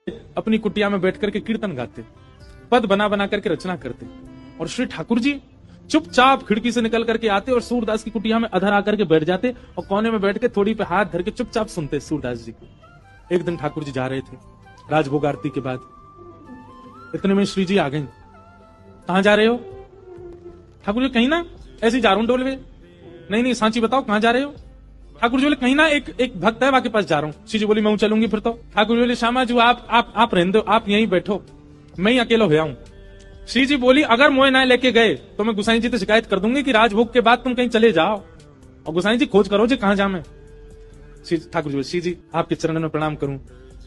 अपनी कुटिया में बैठ करके कीर्तन गाते, पद बना बना करके रचना करते, और श्री ठाकुर जी चुपचाप खिड़की से निकल करके आते और सूरदास की कुटिया में अधर आकर के बैठ जाते और कोने में बैठ के थोड़ी पे हाथ धर के चुपचाप सुनते सूरदास जी को। एक दिन ठाकुर जी जा रहे थे राजभोग आरती के बाद, इतने में श्री जी आ गई। कहां जा रहे हो? ठाकुर जी कहीं ना ऐसे ही जा रहा हूं डोलवे। नहीं नहीं सांची बताओ कहां जा रहे हो? ठाकुर जी बोले कहीं ना एक भक्त है वहां के पास जा रहा हूं। श्री जी बोली मैं चलूंगी फिर तो। ठाकुर जी बोले श्यामा जी आप रहने दो, आप यहीं बैठो, मैं ही अकेला हो हूं। श्री जी बोली अगर मोए ना लेके गए तो मैं गुसाई जी से शिकायत कर दूंगी कि राजभोग के बाद तुम कहीं चले जाओ, और गुसाई जी खोज करो जी कहां जा मैं। ठाकुर जी बोले श्री जी आपके चरणों में प्रणाम करूं,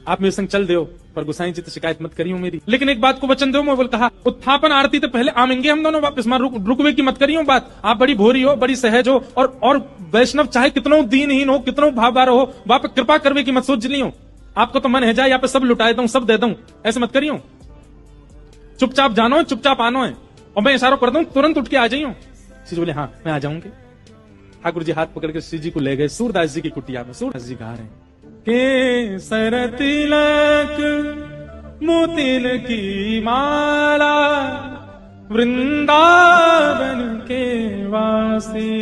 आप मेरे संग चल दो, पर गुसाई जी तो शिकायत मत करियो मेरी, लेकिन एक बात को वचन दो। मैं बोल कहा उत्थापन आरती तो पहले आमेंगे हम दोनों वापस, मां रुकवे की मत करियो बात। आप बड़ी भोरी हो, बड़ी सहज हो, और वैष्णव चाहे कितनों दीनहीन हो, कितनों भावबार हो, वहां पे कृपा करवे की मत सोच लियो। आपको तो मन है जाए यहाँ पे सब लुटाए दूं, सब दे दूं, ऐसे मत करियो। चुपचाप जानो, चुपचाप आनो है, और मैं इशारा कर दूं तुरंत उठ के आ जाइयो। श्री जी बोले हाँ मैं आ जाऊंगी। ठाकुर जी हाथ पकड़ के श्री जी को ले गए सूरदास जी की कुटिया में। सूरदास जी गा रहे हैं के सर तिलक मोतिल की माला वृंदावन के वासी,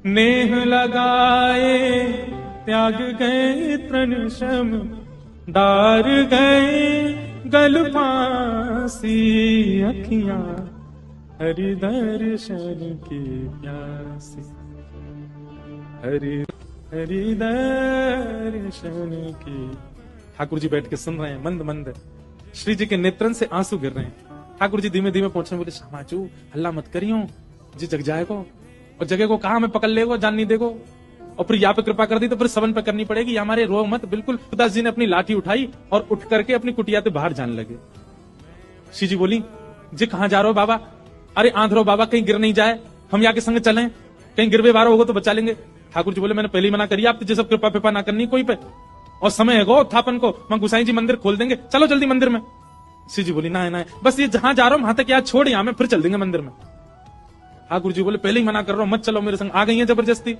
नेह लगाए त्याग गए तृण शम दार गए गल फांसी, अखियां हरि दर्शन की प्यासी, हरि दर्शन की। ठाकुर जी बैठ के सुन रहे हैं मंद मंद, श्री जी के नेत्रन से आंसू गिर रहे हैं। ठाकुर जी धीमे धीमे पहुंचने बोले श्यामाचू हल्ला मत करियो जी, जग जाएगो, और जगह को कहा हमें पकड़ लेगो, जान नहीं देगो, और फिर यहाँ पे कृपा कर दी तो फिर सबन पे करनी पड़ेगी, हमारे रो मत। बिल्कुल सूरदास जी ने अपनी लाठी उठाई और उठ करके अपनी कुटिया से बाहर जाने लगे। श्री जी बोली जी कहां जा रहे हो बाबा? अरे आंधरो बाबा कहीं गिर नहीं जाए, हम यहाँ के संग चलें, कहीं गिरवे बारो होगा तो बचा लेंगे। ठाकुर जी बोले मैंने पहले ही मना करी, आप तुझे सब कृपा पिपा ना करनी कोई पे, और समय है गो उत्थापन को, मैं गुसाई जी मंदिर खोल देंगे, चलो जल्दी मंदिर में। श्री जी बोली ना ना बस ये जहां जा रहा हूं वहां तक याद छोड़, यहां में फिर चल देंगे मंदिर में। ठाकुर जी बोले पहले ही मना कर रहा हूं, मत चलो मेरे संग। आ गई है जबरदस्ती,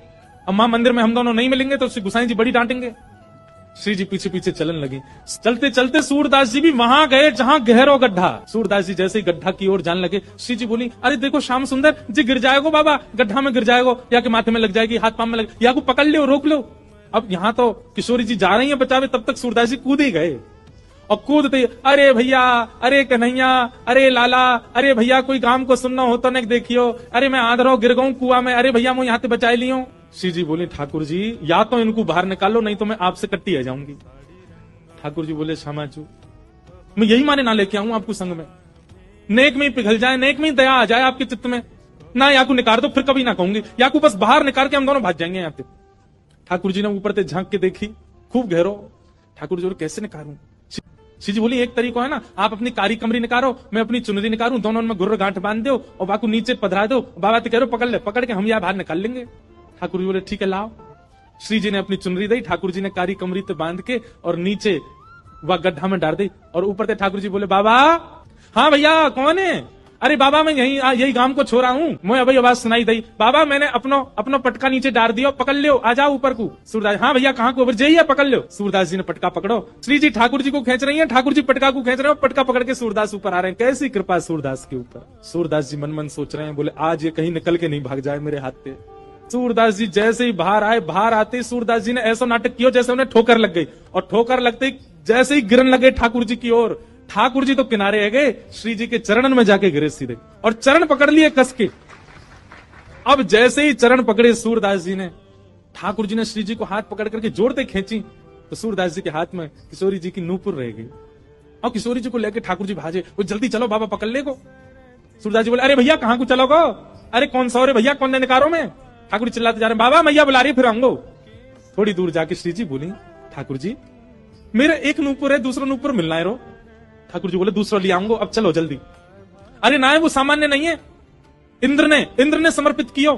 अब मां मंदिर में हम दोनों नहीं मिलेंगे तो श्री गुसाई जी बड़ी डांटेंगे। श्री जी पीछे पीछे चलन लगी। चलते चलते सूरदास जी भी वहां गए जहां गहरो गड्ढा। सूरदास जी जैसे ही गड्ढा की ओर जाने लगे, श्री जी बोली अरे देखो श्याम सुंदर जी गिर जाएगो बाबा, गड्ढा में गिर जाएगो, या के माथे में लग जाएगी, हाथ पांव में लग, या को पकड़ लो रोक लो। अब यहाँ तो किशोरी जी जा रही है बचावे, तब तक सूरदास जी कूद ही गए, और कूदते अरे भैया, अरे कन्हैया, अरे लाला, अरे भैया कोई काम को सुनना हो तो नहीं देखियो, अरे मैं आंधरो गिर गऊं कुआ में, अरे भैया मैं यहाँ से बचाई लियो। श्री जी बोले ठाकुर जी या तो इनको बाहर निकालो, नहीं तो मैं आपसे कट्टी आ जाऊंगी। ठाकुर जी बोले श्यामाचू मैं यही माने ना लेके आऊं आपको संग में, नेक में ही पिघल जाए, नेक में ही दया आ जाए आपके चित्त में ना, या को निकाल दो फिर कभी ना कहूंगी, या को बस बाहर निकाल के हम दोनों भाग जाएंगे यहाँ पे। ठाकुर जी ने ऊपर से झांक के देखी, खूब गहरो। ठाकुर जी बोले कैसे निकालूं? श्री जी बोली एक तरीका है ना, आप अपनी कारी कमरी निकालो, मैं अपनी चुनरी निकालूं, दोनों में गुर्र गांठ बांध दो और बाकू नीचे पधरा दो, बाबा तो कह रहे पकड़ ले, पकड़ के हम यहाँ बाहर निकाल लेंगे। ठाकुर जी बोले ठीक है लाओ। श्री जी ने अपनी चुनरी दी, ठाकुर जी ने कारी कमरी पे बांध के और नीचे वह गड्ढा में डाल दी, और ऊपर से ठाकुर जी बोले बाबा हाँ भैया कौन है? अरे बाबा मैं यही गांव को छोड़ा हूँ, मैं अभी आवाज सुनाई दी, बाबा मैंने अपनो पटका नीचे डाल दिया, पकड़ लो, आ जाओ ऊपर को। सूरदास हाँ भैया कहाँ को? जाइए पकड़ लो। सूरदास जी ने पटका पकड़ो, श्री जी ठाकुर जी को खींच रही है, ठाकुर जी पटका को खींच रहे हो, पटका पकड़ के सूरदास ऊपर आ रहे हैं। कैसी कृपा सूरदास के ऊपर। सूरदास जी मन मन सोच रहे हैं, बोले आज ये कहीं निकल के नहीं भाग जाए मेरे हाथ पे। सूरदास जी जैसे ही बाहर आए, बाहर आते सूरदास जी ने ऐसा नाटक किया जैसे उन्हें ठोकर लग गई, और ठोकर लगते जैसे ही गिरन लगे ठाकुर जी की ओर, ठाकुर जी तो किनारे है गए, श्री जी के चरणन में जाके गिरे सीधे, और चरण पकड़ लिए कस के। अब जैसे ही चरण पकड़े सूरदास जी ने, ठाकुर जी ने श्री जी को हाथ पकड़ करके जोड़ते खींची, तो सूरदास जी के हाथ में किशोरी जी की नूपुर रह गई, और किशोरी जी को लेकर ठाकुर जी भाजे, वो जल्दी चलो बाबा पकड़ ले को। सूरदास जी बोले अरे भैया कहां को चलोगो? अरे कौन सा? अरे भैया कौन ने निकारो में? ठाकुर जी चिल्लाते जा रहे बाबा मैया बुला रही फिर आऊंगो। थोड़ी दूर जाके श्री जी बोली ठाकुर जी मेरे एक नूपुर है, दूसरा नूपुर मिलना है रो। ठाकुर जी बोले दूसरा ले आऊंगो, अब चलो जल्दी। अरे ना वो सामान्य नहीं है, इंद्र ने समर्पित कियो,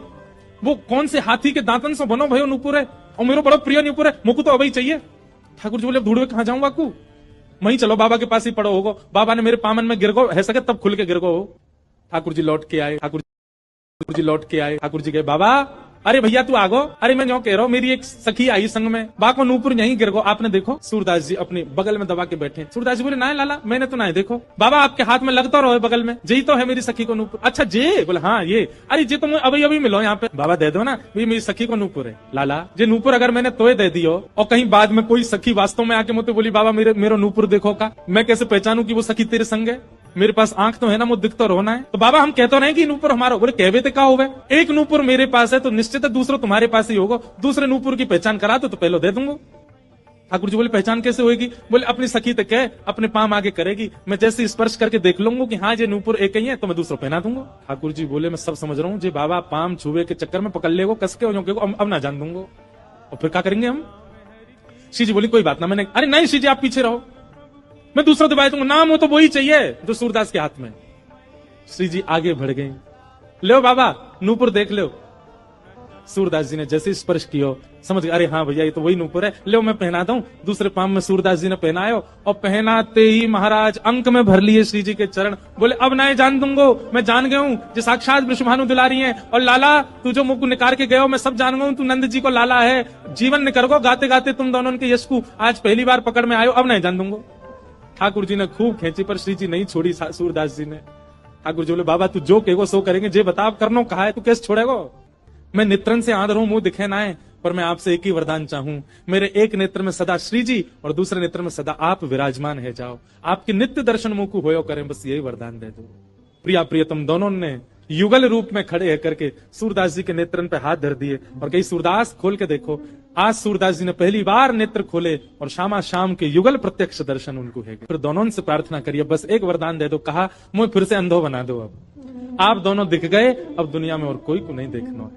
वो कौन से हाथी के दांतन से बनो भयो नूपुर है, और मेरा बड़ा प्रिय नूपुर है, मुझको तो अभी चाहिए। ठाकुर जी बोले ढूंढवे कहां जाऊं बाकू? वहीं चलो बाबा के पास ही पड़ो होगो, बाबा ने मेरे पामन में गिर गो है सके तब खुल के गिर गो हो। ठाकुर जी लौट के आए, ठाकुर जी लौट के आए, ठाकुर जी गए बाबा अरे भैया तू आगो, अरे मैं जो कह रहा हूँ मेरी एक सखी आई संग में, बा को नूपुर यहीं गिर गो, आपने देखो। सूरदास जी अपने बगल में दबा के बैठे। सूरदास जी बोले ना लाला मैंने तो ना देखो। बाबा आपके हाथ में लगता रहो बगल में, यही तो है मेरी सखी को नूपुर। अच्छा जे बोले हाँ ये, अरे जे तुम अभी अभी मिलो यहाँ पे। बाबा दे दो ना, ये मेरी सखी को नूपुर है। लाला जे नूपुर अगर मैंने तोय दे दियो और कहीं बाद में कोई सखी वास्तव में आके मुझे बोली बाबा मेरा नूपुर देखो का, मैं कैसे पहचानू कि वो सखी तेरे संग है? मेरे पास आंख तो है ना, मुझे दिख तो रोना है। तो बाबा हम कहते रहे कि नूपुर हमारा, बोले कहवे तो का होवे, एक नूपुर मेरे पास है तो निश्चित है दूसरा तुम्हारे पास ही होगा, दूसरे नूपुर की पहचान करा तो पहले दे दूंगा। ठाकुर जी बोले पहचान कैसे होगी? बोले अपनी सखी तक है, अपने पाम आगे करेगी, मैं जैसे स्पर्श करके देख लूंगा कि हाँ ये नूपुर एक ही है तो मैं दूसरा पहना दूंगा। ठाकुर जी बोले मैं सब समझ रहा हूँ, जी बाबा पाम छुए के चक्कर में पकड़ लेगो कस के अब ना जान दूंगा, और फिर क्या करेंगे हम? श्री जी बोली कोई बात ना, मैंने अरे नहीं श्री जी आप पीछे रहो, मैं दूसरा दबाई दूंगा, नाम हो तो वही चाहिए जो सूरदास के हाथ में। श्री जी आगे बढ़ गए, लो बाबा नूपुर देख लो। सूरदास जी ने जैसे स्पर्श किया समझ गए, अरे हाँ भैया ये तो वही नूपुर है, लो मैं पहना दूं। दूसरे पाम में सूरदास जी ने पहनायो और पहनाते ही महाराज अंक में भर लिए श्री जी के चरण। बोले अब ना जान दूंगो, मैं जान गया हूं जो साक्षात वृषभानु दुलारी हैं, और लाला तू जो मुख निकाल के गयो मैं सब जान गया हूं, तू नंद जी को लाला है, जीवन निकल गाते गाते तुम दोनों के यश को आज पहली बार पकड़ में आयो, अब नहीं जान दूंगो। ठाकुर जी ने खूब खेची पर श्री जी नहीं छोड़ी सूरदास जी ने। ठाकुर जी बोले बाबा तू जो कहेगो सो करेंगे, जे बताओ करनो कहा है, तू कैसे छोड़ेगो? मैं नेत्रन से आंध हूं, मुंह दिखे ना है, पर मैं आपसे एक ही वरदान चाहूं, मेरे एक नेत्र में सदा श्री जी और दूसरे नेत्र में सदा आप विराजमान है जाओ, आपके नित्य दर्शन मुंह को होयो करें, बस यही वरदान दे दो। प्रिया प्रियतम दोनों ने युगल रूप में खड़े है करके सूरदास जी के नेत्रन पे हाथ धर दिए और कही सूरदास खोल के देखो। आज सूरदास जी ने पहली बार नेत्र खोले और शामा शाम के युगल प्रत्यक्ष दर्शन उनको है। फिर दोनों से प्रार्थना करिए बस एक वरदान दे दो, कहा मुझे फिर से अंधो बना दो, अब आप दोनों दिख गए, अब दुनिया में और कोई को नहीं देखना।